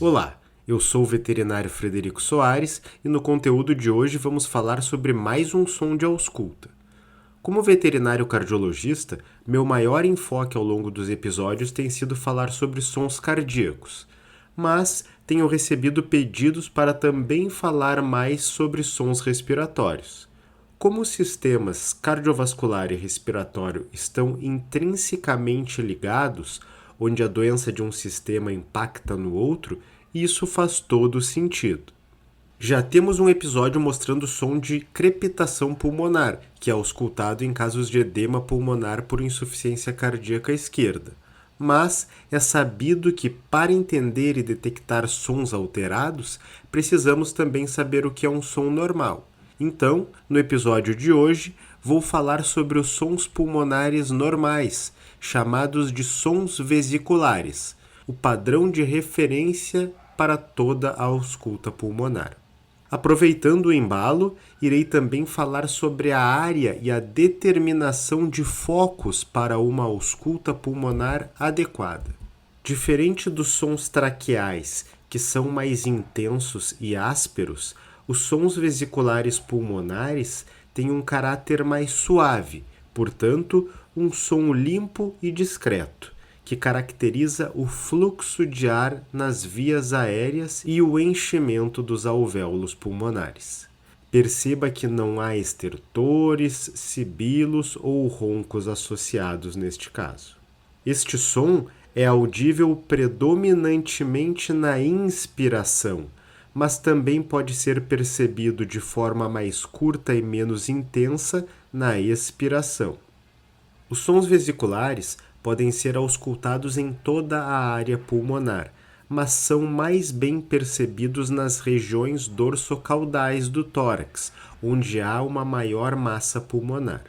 Olá, eu sou o veterinário Frederico Soares e no conteúdo de hoje vamos falar sobre mais um som de ausculta. Como veterinário cardiologista, meu maior enfoque ao longo dos episódios tem sido falar sobre sons cardíacos, mas tenho recebido pedidos para também falar mais sobre sons respiratórios. Como os sistemas cardiovascular e respiratório estão intrinsecamente ligados, onde a doença de um sistema impacta no outro, isso faz todo sentido. Já temos um episódio mostrando o som de crepitação pulmonar, que é auscultado em casos de edema pulmonar por insuficiência cardíaca esquerda. Mas é sabido que, para entender e detectar sons alterados, precisamos também saber o que é um som normal. Então, no episódio de hoje, vou falar sobre os sons pulmonares normais, chamados de sons vesiculares, o padrão de referência para toda a ausculta pulmonar. Aproveitando o embalo, irei também falar sobre a área e a determinação de focos para uma ausculta pulmonar adequada. Diferente dos sons traqueais, que são mais intensos e ásperos, os sons vesiculares pulmonares têm um caráter mais suave, portanto, um som limpo e discreto, que caracteriza o fluxo de ar nas vias aéreas e o enchimento dos alvéolos pulmonares. Perceba que não há estertores, sibilos ou roncos associados neste caso. Este som é audível predominantemente na inspiração, mas também pode ser percebido de forma mais curta e menos intensa na expiração. Os sons vesiculares podem ser auscultados em toda a área pulmonar, mas são mais bem percebidos nas regiões dorsocaudais do tórax, onde há uma maior massa pulmonar.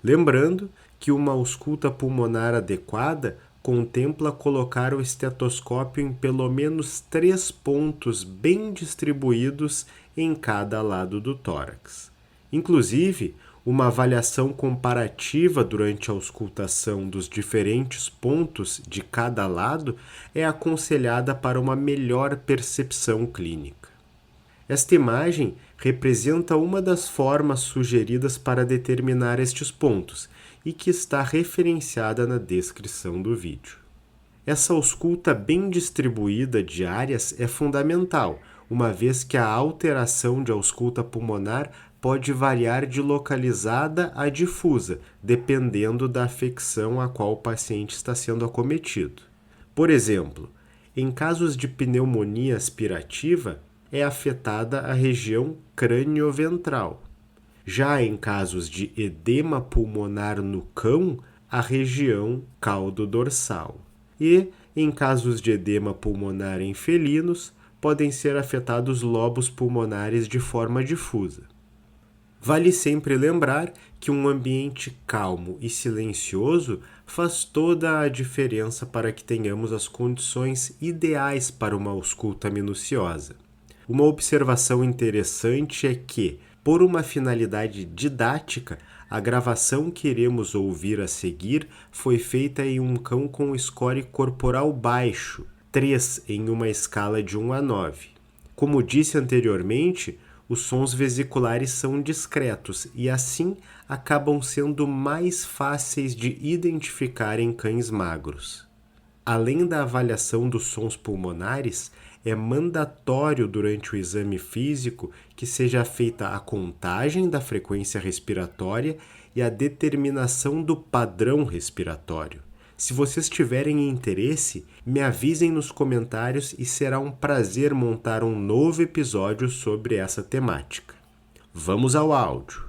Lembrando que uma ausculta pulmonar adequada contempla colocar o estetoscópio em pelo menos 3 pontos bem distribuídos em cada lado do tórax. Inclusive, uma avaliação comparativa durante a auscultação dos diferentes pontos de cada lado é aconselhada para uma melhor percepção clínica. Esta imagem representa uma das formas sugeridas para determinar estes pontos e que está referenciada na descrição do vídeo. Essa ausculta bem distribuída de áreas é fundamental, uma vez que a alteração de ausculta pulmonar pode variar de localizada a difusa, dependendo da afecção a qual o paciente está sendo acometido. Por exemplo, em casos de pneumonia aspirativa, é afetada a região crânio-ventral. Já em casos de edema pulmonar no cão, a região caudo-dorsal. E, em casos de edema pulmonar em felinos, podem ser afetados lobos pulmonares de forma difusa. Vale sempre lembrar que um ambiente calmo e silencioso faz toda a diferença para que tenhamos as condições ideais para uma ausculta minuciosa. Uma observação interessante é que, por uma finalidade didática, a gravação que iremos ouvir a seguir foi feita em um cão com score corporal baixo, 3 em uma escala de 1 a 9. Como disse anteriormente, os sons vesiculares são discretos e, assim, acabam sendo mais fáceis de identificar em cães magros. Além da avaliação dos sons pulmonares, é mandatório durante o exame físico que seja feita a contagem da frequência respiratória e a determinação do padrão respiratório. Se vocês tiverem interesse, me avisem nos comentários e será um prazer montar um novo episódio sobre essa temática. Vamos ao áudio.